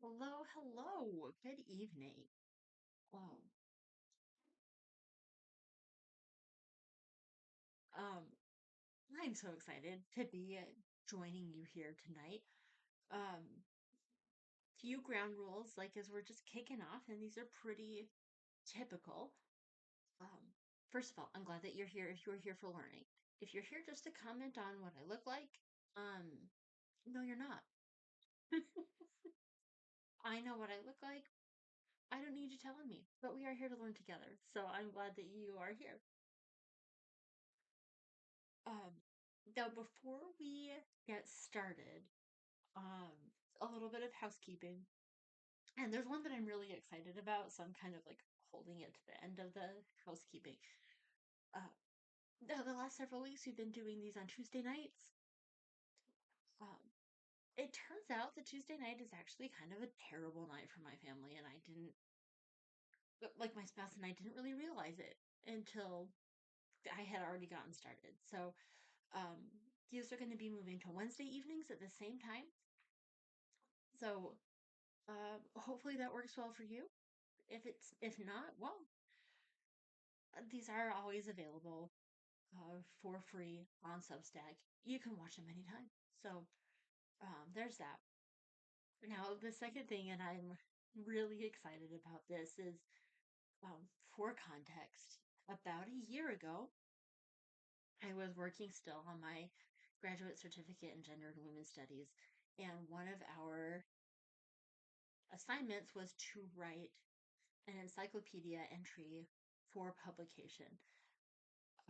Hello, hello. Good evening. Oh, um, I'm so excited to be joining you here tonight. Um, few ground rules, like as we're just kicking off, and these are pretty typical. Um, First of all, I'm glad that you're here if you're here for learning. If you're here just to comment on what I look like, um, no, you're not. I know what I look like. I don't need you telling me, but we are here to learn together. So I'm glad that you are here. Um, Now, before we get started, a little bit of housekeeping. And there's one that I'm really excited about, so I'm kind of like holding it to the end of the housekeeping. Uh, the last several weeks we've been doing these on Tuesday nights. Um, it turns out that Tuesday night is actually kind of a terrible night for my family, and I didn't, like my spouse and I didn't really realize it until I had already gotten started. So, these are going to be moving to Wednesday evenings at the same time. So, hopefully that works well for you. If not, well, these are always available for free on Substack. You can watch them anytime. So there's that. Now the second thing, and I'm really excited about this, is for context. About a year ago, I was working still on my graduate certificate in gender and women's studies, and one of our assignments was to write an encyclopedia entry for publication.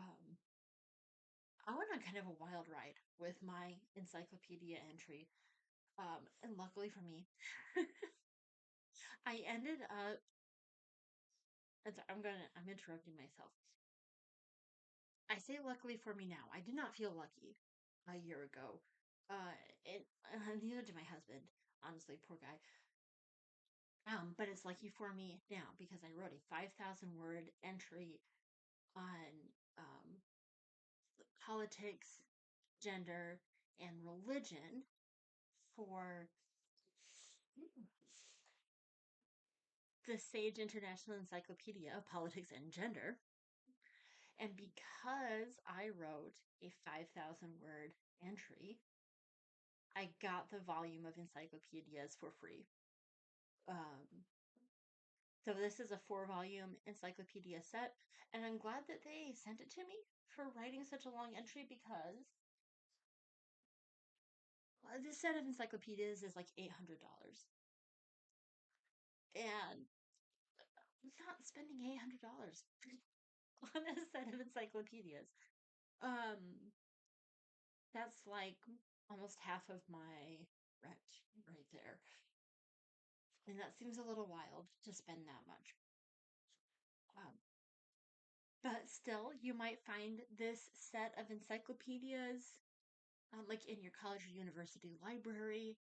Um, I went on kind of a wild ride with my encyclopedia entry. And luckily for me, I ended up, I'm interrupting myself. I say luckily for me now. I did not feel lucky a year ago. Uh, neither did my husband, honestly, poor guy. But it's lucky for me now because I wrote a 5,000 word entry on um, politics, gender, and religion for the Sage International Encyclopedia of Politics and Gender. And because I wrote a 5,000 word entry, I got the volume of encyclopedias for free. Um, so this is a 4 volume encyclopedia set, and I'm glad that they sent it to me for writing such a long entry because this set of encyclopedias is like $800. And I'm not spending $800 on a set of encyclopedias. Um, that's like almost half of my rent right there. And that seems a little wild to spend that much. Um, but still, you might find this set of encyclopedias like in your college or university library.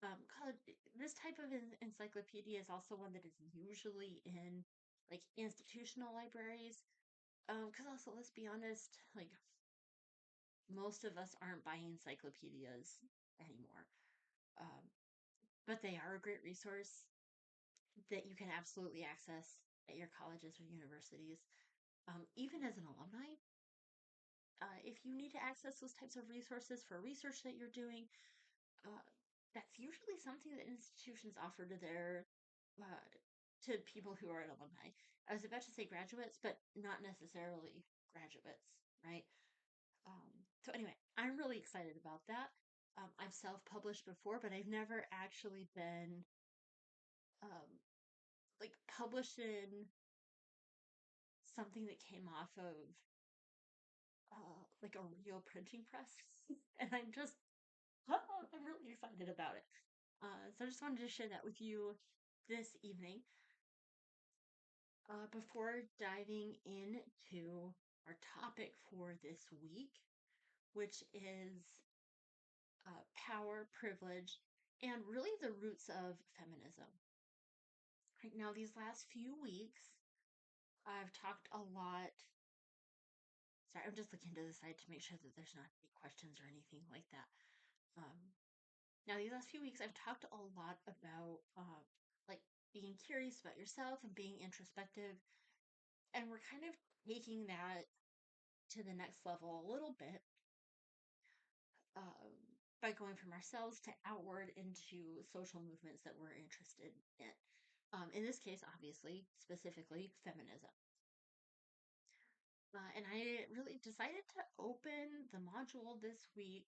College, this type of encyclopedia is also one that is usually in like institutional libraries. Because also, let's be honest, like most of us aren't buying encyclopedias anymore. Um, but they are a great resource that you can absolutely access at your colleges or universities. Even as an alumni, if you need to access those types of resources for research that you're doing, uh, that's usually something that institutions offer to their uh, to people who are alumni. I was about to say graduates, but not necessarily graduates, right? So anyway, I'm really excited about that. I've self-published before, but I've never actually been um, like published in something that came off of like a real printing press, and I'm really excited about it. So I just wanted to share that with you this evening. Before diving into our topic for this week, which is power, privilege, and really the roots of feminism. Right now, these last few weeks, I've talked a lot. Sorry, I'm just looking to the side to make sure that there's not any questions or anything like that. Um, Now, these last few weeks, I've talked a lot about like being curious about yourself and being introspective, and we're kind of taking that to the next level a little bit um, by going from ourselves to outward into social movements that we're interested in. In this case, obviously, specifically feminism. And I really decided to open the module this week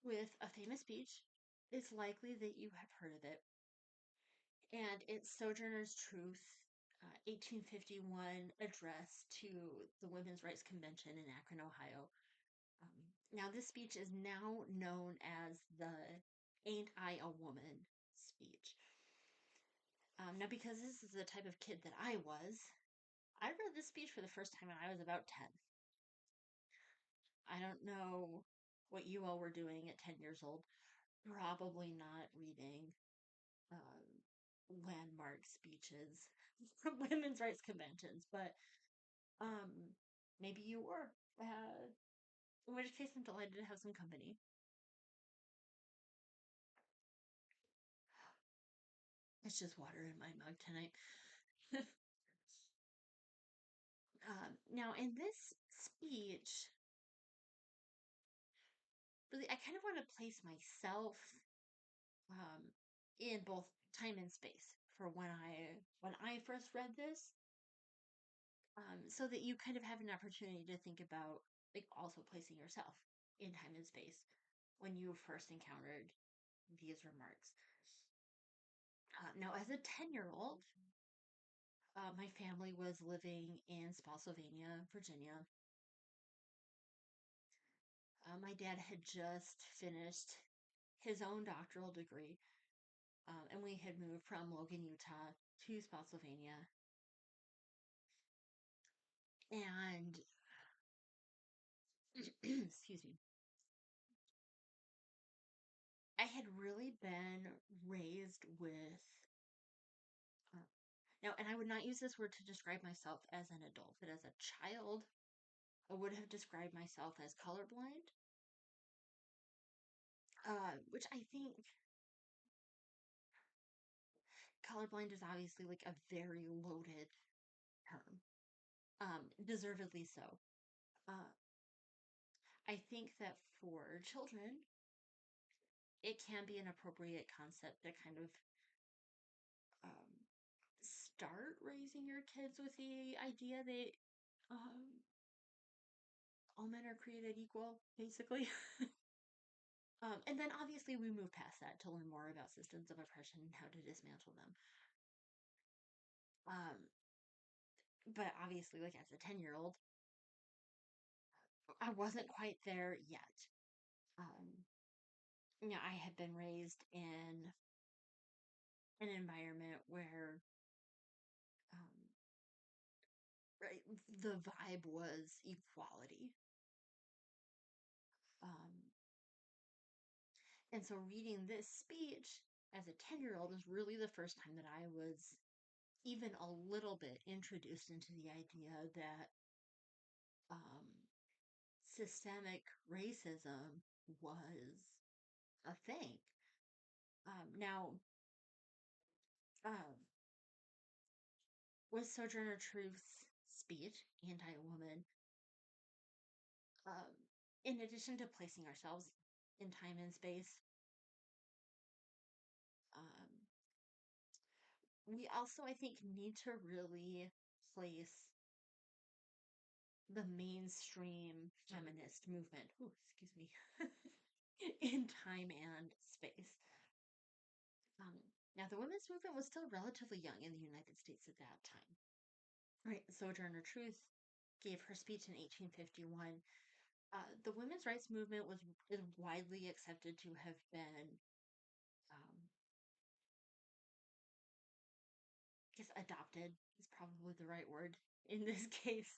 with a famous speech. It's likely that you have heard of it. And it's Sojourner's Truth, 1851 address to the Women's Rights Convention in Akron, Ohio. Now, this speech is now known as the Ain't I a Woman speech. Now, because this is the type of kid that I was, I read this speech for the first time when I was about 10. I don't know what you all were doing at 10 years old. Probably not reading landmark speeches from women's rights conventions, but um, maybe you were. In which case, I'm delighted to have some company. It's just water in my mug tonight. Now, in this speech, really, I kind of want to place myself um, in both time and space for when I first read this, so that you kind of have an opportunity to think about like also placing yourself in time and space when you first encountered these remarks. Now, as a 10-year-old, my family was living in Spotsylvania, Virginia. My dad had just finished his own doctoral degree, and we had moved from Logan, Utah to Spotsylvania. And, excuse me, I had really been raised with, uh, now, and I would not use this word to describe myself as an adult, but as a child, I would have described myself as colorblind, which I think colorblind is obviously like a very loaded term, deservedly so. Uh, I think that for children, it can be an appropriate concept to kind of um, start raising your kids with the idea that all men are created equal, basically. And then obviously we move past that to learn more about systems of oppression and how to dismantle them. Um, but obviously, like as a 10-year-old, I wasn't quite there yet. Um, I had been raised in an environment where um, right, the vibe was equality. Um, and so reading this speech as a 10-year-old was really the first time that I was even a little bit introduced into the idea that um, systemic racism was a thing. Now, um, with Sojourner Truth's speech, Anti Woman, um, in addition to placing ourselves in time and space, um, we also, I think, need to really place the mainstream feminist movement, ooh, excuse me, in time and space. Um, Now, the women's movement was still relatively young in the United States at that time. Right, Sojourner Truth gave her speech in 1851. The women's rights movement is widely accepted to have been, um, I guess, adopted is probably the right word in this case,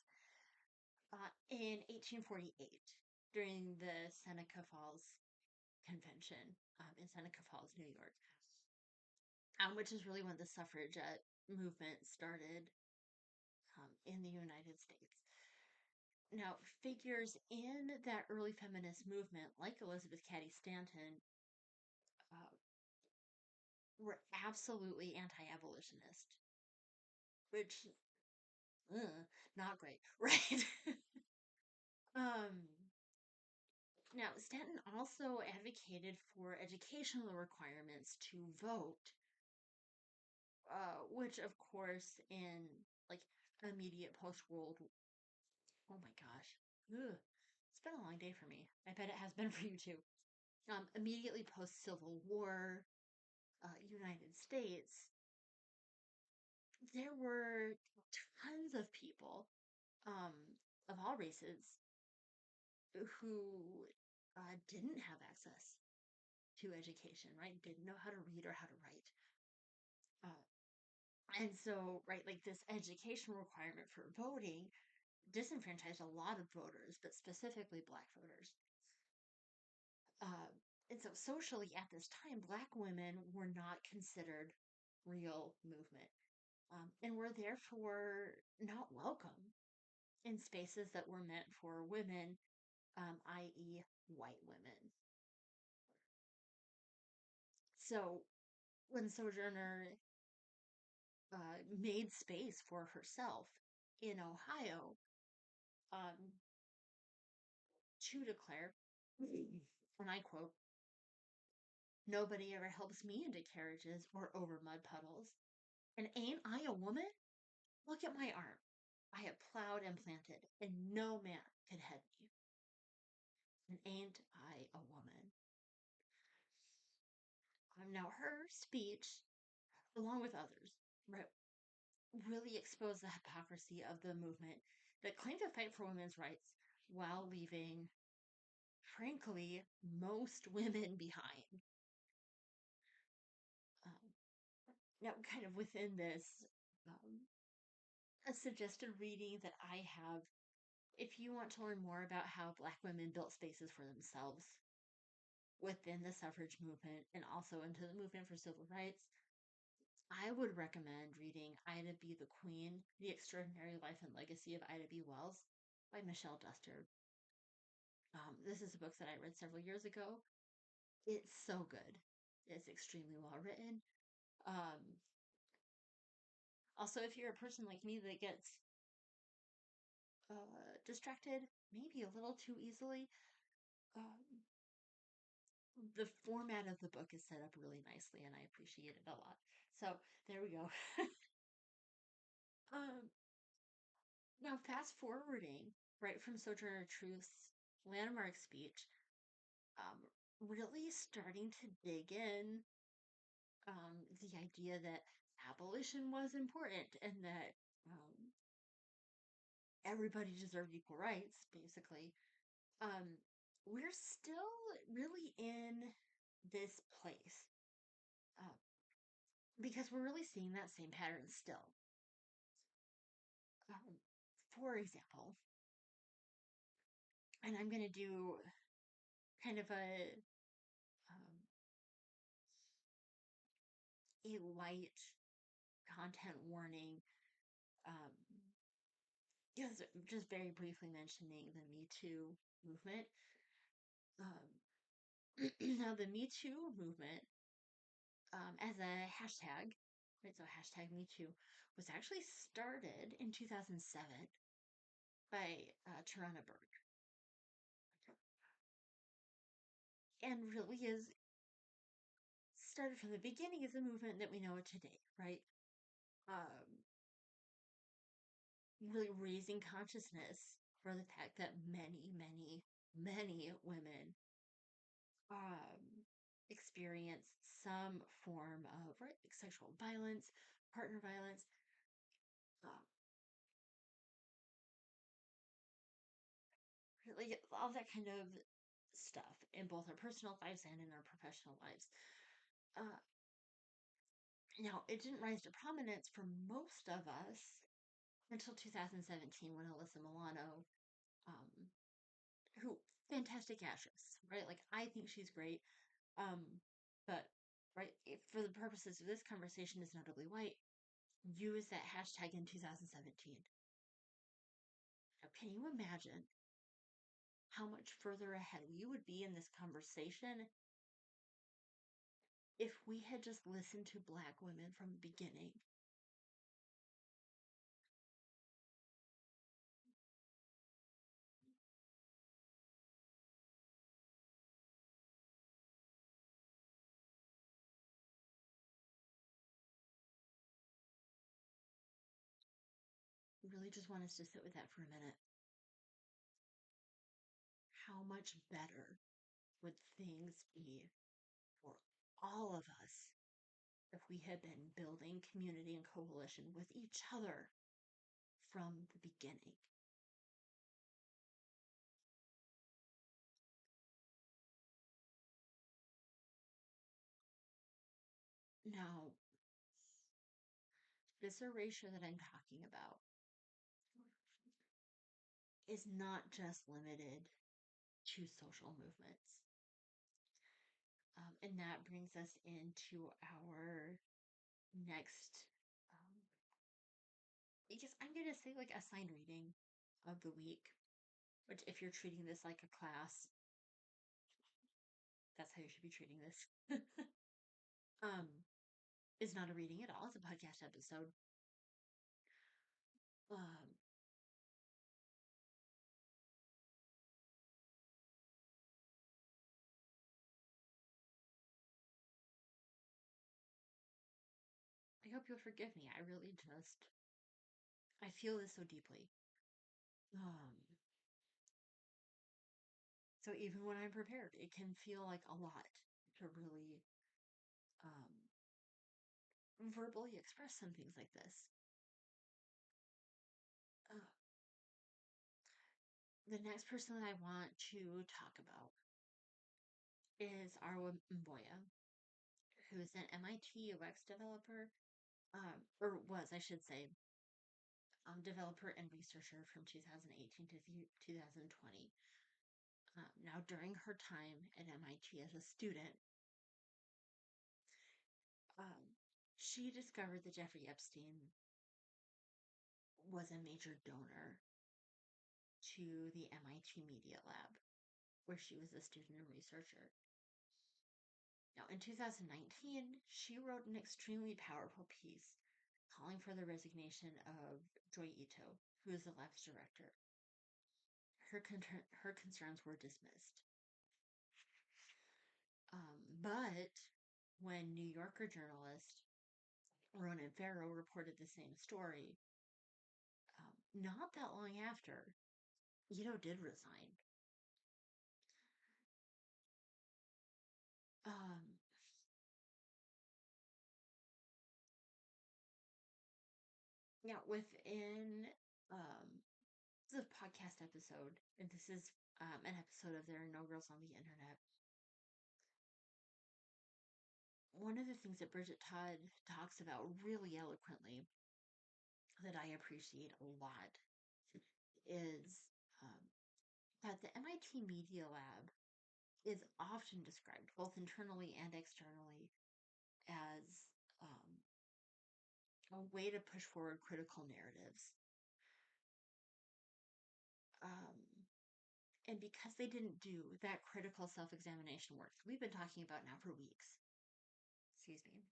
in 1848 during the Seneca Falls Convention in Seneca Falls, New York, which is really when the suffragette movement started in the United States. Now, figures in that early feminist movement, like Elizabeth Cady Stanton, were absolutely anti-abolitionist, which, not great, right? Um, Now, Stanton also advocated for educational requirements to vote, which, of course, in like immediate post-World, oh my gosh, ugh, it's been a long day for me. I bet it has been for you too. Immediately post-Civil War, United States, there were tons of people, um, of all races, who didn't have access to education, right? Didn't know how to read or how to write. Uh, and so, right, like this education requirement for voting disenfranchised a lot of voters, but specifically Black voters. Uh, and so, socially, at this time, Black women were not considered real movement, and were therefore not welcome in spaces that were meant for women, i.e., white women. So, when Sojourner made space for herself in Ohio, um, to declare, and I quote, "Nobody ever helps me into carriages or over mud puddles. And ain't I a woman? Look at my arm. I have plowed and planted, and no man could head me. And ain't I a woman?" Now, her speech, along with others, right, really exposed the hypocrisy of the movement that claimed to fight for women's rights while leaving, frankly, most women behind. Um, Now, kind of within this, um, a suggested reading that I have, if you want to learn more about how Black women built spaces for themselves within the suffrage movement and also into the movement for civil rights, I would recommend reading Ida B. the Queen, The Extraordinary Life and Legacy of Ida B. Wells by Michelle Duster. This is a book that I read several years ago. It's so good. It's extremely well written. Um, Also, if you're a person like me that gets distracted maybe a little too easily, um, the format of the book is set up really nicely, and I appreciate it a lot. So there we go. um, Now, fast forwarding right from Sojourner Truth's landmark speech, um, really starting to dig in, the idea that abolition was important and that, everybody deserved equal rights, basically. um, we're still really in this place, uh, because we're really seeing that same pattern still. Um, for example, and I'm going to do kind of um, a light content warning, um, just very briefly mentioning the Me Too movement. Now, the Me Too movement, as a hashtag, right? So hashtag Me Too was actually started in 2007 by Tarana Burke, and really is started from the beginning as a movement that we know it today, right? Um, really raising consciousness for the fact that many, many, many women, experience some form of, right, like sexual violence, partner violence, um, really all that kind of stuff in both our personal lives and in our professional lives. Uh, Now, it didn't rise to prominence for most of us until 2017 when Alyssa Milano, um, who, fantastic actress, right? Like, I think she's great. Um, but, right, for the purposes of this conversation, is notably white, used that hashtag in 2017. Now, can you imagine how much further ahead we would be in this conversation if we had just listened to Black women from the beginning, really just want us to sit with that for a minute. How much better would things be for all of us if we had been building community and coalition with each other from the beginning? Now, this erasure that I'm talking about is not just limited to social movements. And that brings us into our next, um, I guess I'm going to say like assigned reading of the week, which if you're treating this like a class, that's how you should be treating this. um, is not a reading at all. It's a podcast episode. Um, I hope you'll forgive me. I really just, I feel this so deeply. Um, so even when I'm prepared, it can feel like a lot to really verbally express some things like this. Uh, the next person that I want to talk about is Arwa Mboya, who is an MIT UX developer, or was, I should say, developer and researcher from 2018 to 2020. Now, during her time at MIT as a student, um, she discovered that Jeffrey Epstein was a major donor to the MIT Media Lab, where she was a student and researcher. Now, in 2019, she wrote an extremely powerful piece calling for the resignation of Joy Ito, who is the lab's director. Her concerns were dismissed. But when New Yorker journalist Ronan Farrow reported the same story, not that long after, Ito did resign. Um, Now, within the podcast episode, and this is an episode of There Are No Girls on the Internet. One of the things that Bridget Todd talks about really eloquently that I appreciate a lot is um, that the MIT Media Lab is often described, both internally and externally, as a way to push forward critical narratives. Um, and because they didn't do that critical self examination work we've been talking about now for weeks, excuse me,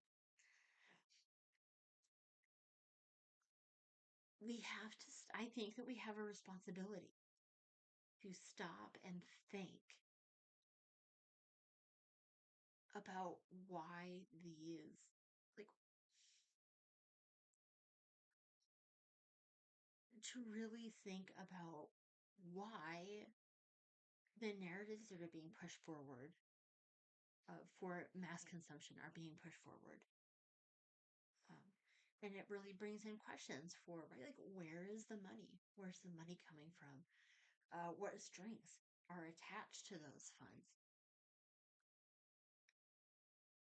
we have to, I think that we have a responsibility to stop and think about why these, like, to really think about why the narratives that are being pushed forward for mass consumption are being pushed forward. Um, and it really brings in questions for, right, like, where is the money? Where's the money coming from? What strings are attached to those funds?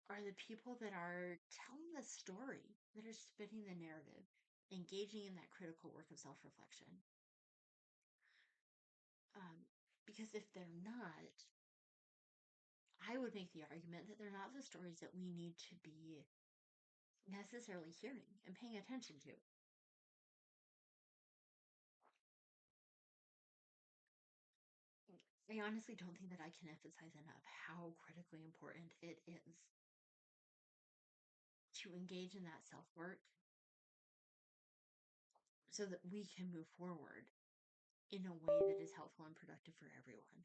Are the people that are telling the story, that are spinning the narrative, engaging in that critical work of self reflection? Um, because if they're not, I would make the argument that they're not the stories that we need to be necessarily hearing and paying attention to. I honestly don't think that I can emphasize enough how critically important it is to engage in that self work so that we can move forward in a way that is helpful and productive for everyone.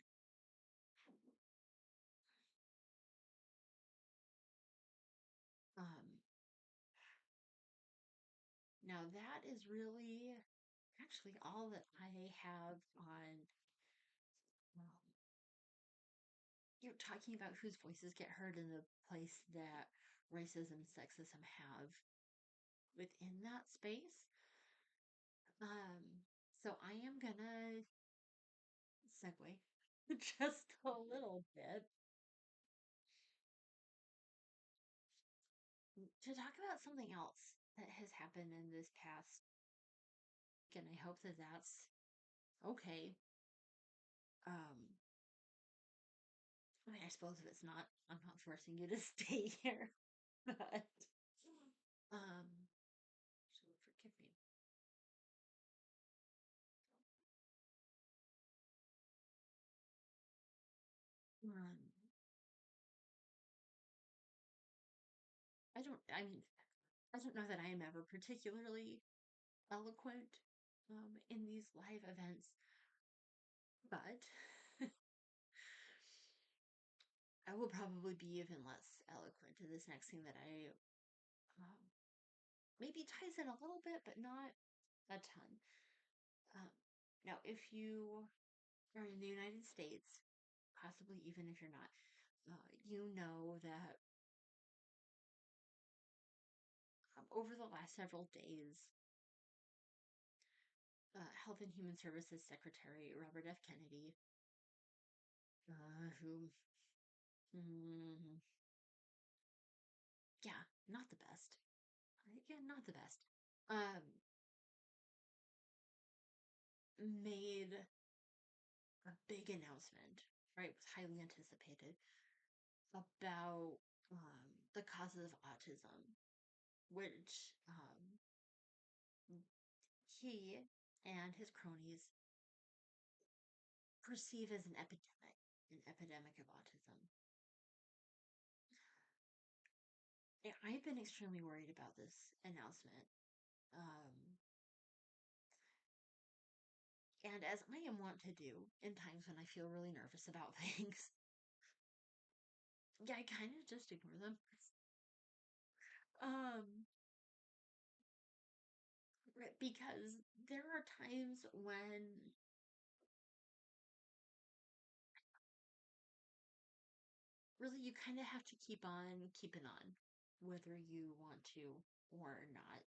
Um, Now, that is really actually all that I have on um, talking about whose voices get heard in the place that racism and sexism have within that space. Um, so I am gonna segue just a little bit to talk about something else that has happened in this past week, and I hope that that's okay. Um, I mean, I suppose if it's not, I'm not forcing you to stay here, but um, so forgive me. Um, I mean, I don't know that I am ever particularly eloquent in these live events, but I will probably be even less eloquent to this next thing that I um, maybe ties in a little bit, but not a ton. Um, Now, if you are in the United States, possibly even if you're not, you know that over the last several days, Health and Human Services Secretary Robert F. Kennedy, who, mm, yeah, not the best. Yeah, not the best. Um, Made a big announcement, right? It was highly anticipated about the causes of autism, which he and his cronies perceive as an epidemic of autism. And I've been extremely worried about this announcement. Um, and as I am wont to do in times when I feel really nervous about things, yeah, I kind of just ignore them. Um, right, because there are times when really you kind of have to keep on keeping on, whether you want to or not.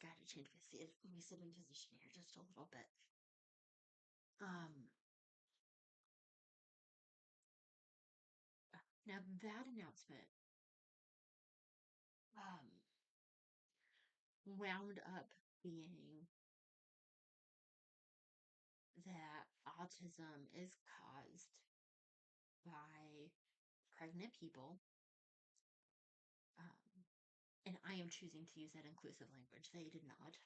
Gotta change my seat. Let me sit in position here just a little bit. Um, Now that announcement um wound up being that autism is caused by pregnant people. Um, and I am choosing to use that inclusive language. They did not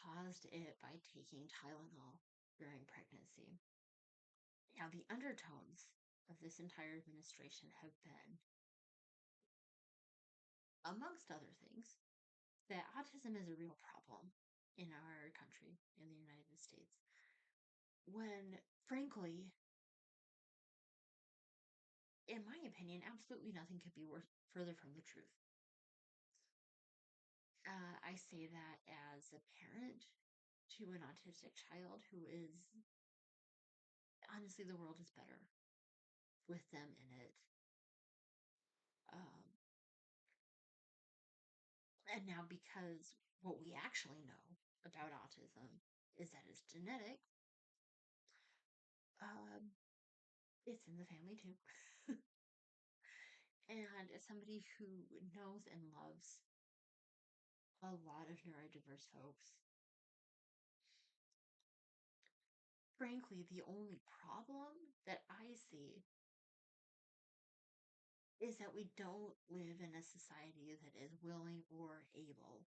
caused it by taking Tylenol during pregnancy. Now, the undertones of this entire administration have been, amongst other things, that autism is a real problem in our country, in the United States, when, frankly, in my opinion, absolutely nothing could be further from the truth. I say that as a parent to an autistic child who is, honestly, the world is better with them in it. Um, and now, because what we actually know about autism is that it's genetic, um, it's in the family too. And as somebody who knows and loves a lot of neurodiverse folks, frankly, the only problem that I see is that we don't live in a society that is willing or able,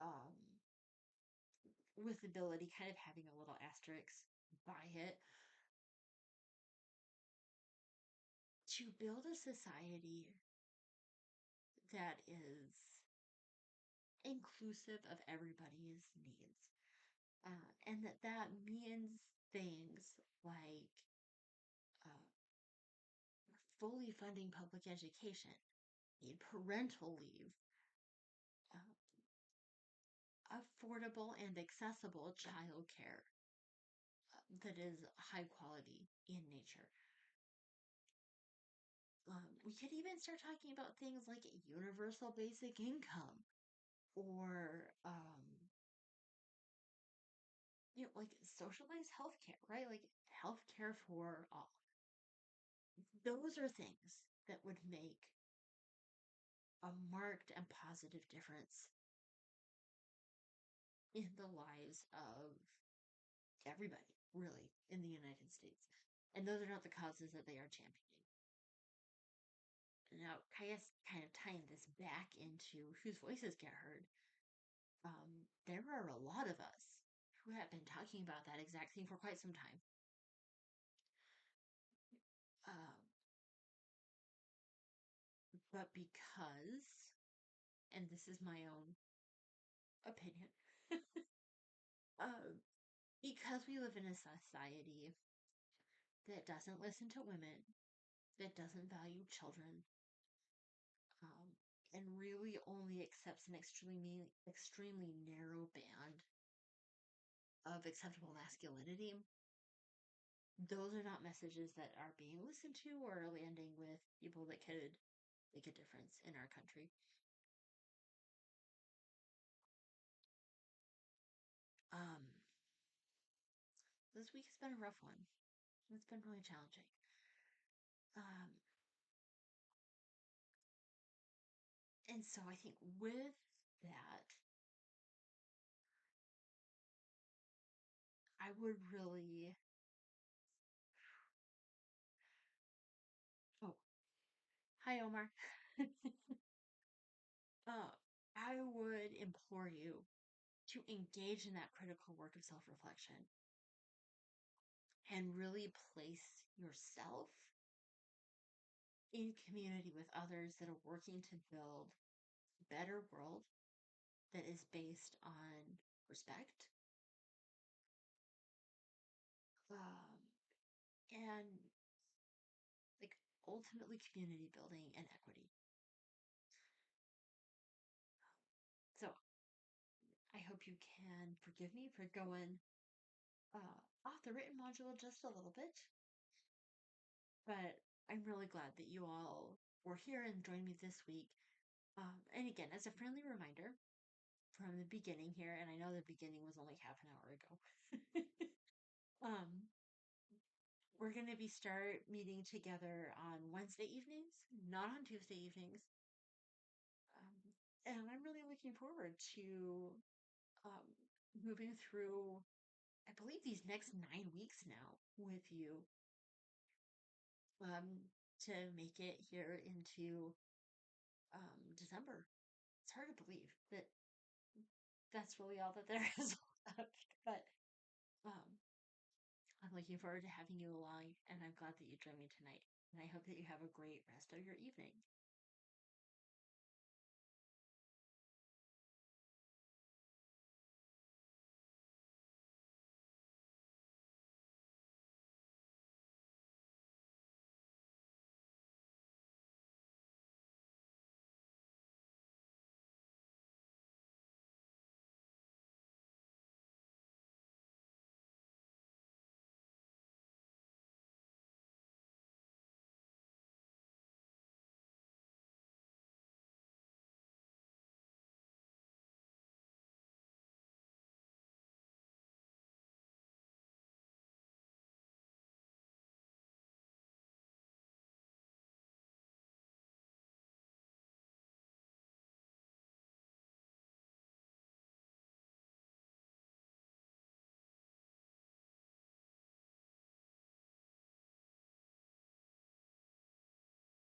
um, with ability, kind of having a little asterisk by it, to build a society that is inclusive of everybody's needs. And that means things like uh, fully funding public education, parental leave, uh, affordable and accessible childcare that is high quality in nature. We could even start talking about things like universal basic income or like socialized healthcare, right? Like healthcare for all. Those are things that would make a marked and positive difference in the lives of everybody, really, in the United States. And those are not the causes that they are championing. Now, I guess kind of tying this back into whose voices get heard, there are a lot of us who have been talking about that exact thing for quite some time. Um, but because, and this is my own opinion, um, because we live in a society that doesn't listen to women, that doesn't value children, um, and really only accepts an extremely narrow band of acceptable masculinity, those are not messages that are being listened to or landing with people that could make a difference in our country. Um, this week has been a rough one. It's been really challenging. Um, and so I think with that, I would really. Oh, hi, Omar. uh, I would implore you to engage in that critical work of self reflection and really place yourself in community with others that are working to build a better world that is based on respect, and like ultimately community building and equity. So I hope you can forgive me for going off the written module just a little bit, but I'm really glad that you all were here and joined me this week. And again, as a friendly reminder from the beginning here, and I know the beginning was only half an hour ago, um, we're going to be start meeting together on Wednesday evenings, not on Tuesday evenings. And I'm really looking forward to um, moving through, I believe, these next 9 weeks now with you, to make it here into December. It's hard to believe that that's really all that there is left. But um, I'm looking forward to having you along, and I'm glad that you joined me tonight. And I hope that you have a great rest of your evening.